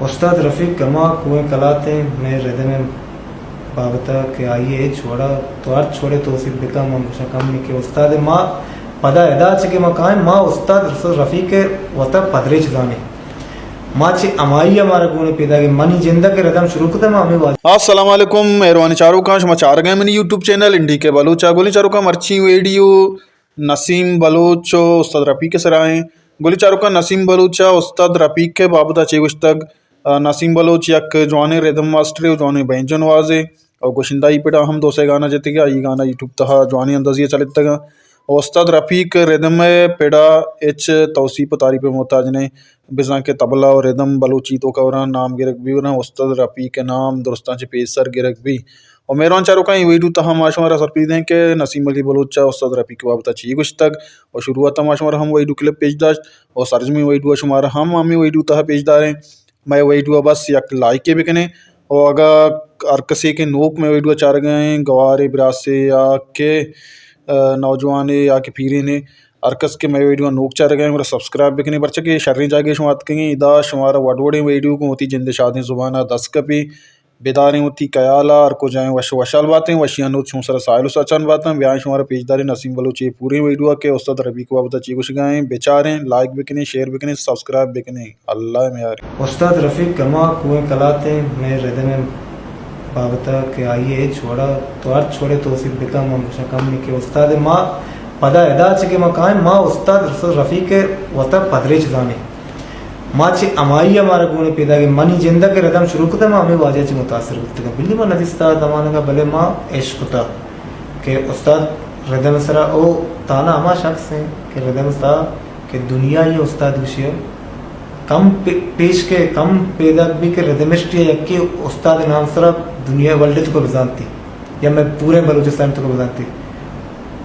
उस्ताद रफ़ीक गमा कुएं कलाते मैं रिदम बाबता के आइए छोड़ा तो अर्थ छोड़े तो सिर्फ बिकम कम के उस्ताद माँ पदा अदा के मकान माँ उस्ताद रफ़ीक वता पदरे जाने माँ चे अमाई हमारा गुण पैदा के मनी जिंदा के रदम शुरू करते माँ हमें अस्सलाम वालेकुम मेहरबानी चारों का समाचार गए मैंने यूट्यूब चैनल इंडी के बलोचा गोली चारों का मर्ची वीडियो नसीम बलोचो उस्ताद रफ़ीक के सराएँ गोली चारों का नसीम बलोचा उस्ताद रफ़ीक के बाबता चेगुश तक नसीम बलोच यक जवाने रिदम मास्टर जवाने बैंजन वाजे और गोशिंदा ही पिटा हम दोसे गाना जते गया ये गाना यूट्यूब तहा जवानी अंदाजिया चलित तगा उस्ताद रफ़ीक रिदम पेड़ा एच तौसीफ तारीफ मोहताज ने बिजा के तबला और रिदम बलोची तो कवरा नाम गिरक भी ना उस्ताद रफ़ीक के नाम दुरुस्तान से पेसर गिरक भी और मेहरबान चारों का वीडियो तहा माशमारा सरपीद हैं कि नसीम अली बलोचा उस्ताद रफ़ीक के बाबत अच्छी कुछ तक और शुरुआत माशमारा हम वीडियो क्लिप पेशदाश्त और सरजमी वीडियो शुमारा हम हमें वीडियो तहा पेशदार हैं मैं वीडियो बस यक लाइक के बिकने और अगर अरकसे के नोक में वीडियो चार गए गवारे बिरासे या के नौजवान या के पीरे ने अरकस के मैं वीडियो नोक चार गए मेरा सब्सक्राइब बिकने बच्चे के शर्री जागे शुमात कहेंगे इदा शुमारा वडवड़े वीडियो को होती जिंद शादी जुबाना 10 कपी बेदारें होती कयाला और को जाएँ वश वशाल बातें वशियान छूसरा साहिल सचान बातें ब्याह शुमारा पेजदारी नसीम बलोची पूरी वीडियो के उस्ताद रफ़ीक को बाबत अच्छी कुछ गाएँ बेचारें लाइक बिकने शेयर बिकने सब्सक्राइब बिकने अल्लाह में यार उस्ताद रफ़ीक गमा कुएं कलाते मैं रिदम बाबता के आइए छोड़ा तो अर्थ छोड़े तो सिर्फ बिकम कम के उस्ताद माँ पदा अदा के मकान माँ उस्ताद रफ़ीक वता पदरे जाने माँ चे अमाई हमारा गुण पैदा के मनी जिंदा के रदम शुरू करते माँ हमें वाजे चे मुतासर होते हैं बिल्ली माँ नदिस्ता दमाने का भले माँ इश्क होता के उस्ताद रदम सरा ओ ताना हमा शख्स हैं कि रदम सा कि दुनिया ये उस्ताद विषय कम पेश के कम पैदा भी के रदमिस्ट या के उस्ताद नाम सरा दुनिया वर्ल्ड को बजानती या मैं पूरे बलूचिस्तान को बजानती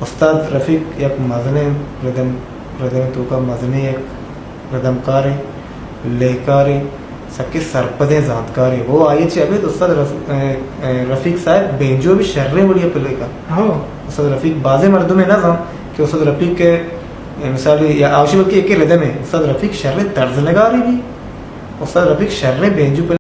उस्ताद रफ़ीक एक मजने रदम रदम तो का मजने एक रदमकार है लेकर सबके सरपदे जानकार है वो आइए चे अभी उस्ताद रफ़ीक साहब बेंजो भी शर्रे बढ़िया पले का हाँ उस्ताद रफ़ीक बाजे मर्दों में ना जान कि उस्ताद रफ़ीक के मिसाल या आवश्यक की एक रिदम है उस्ताद रफ़ीक शर्रे तर्ज लगा रही भी उस्ताद रफ़ीक शर्रे बेंजो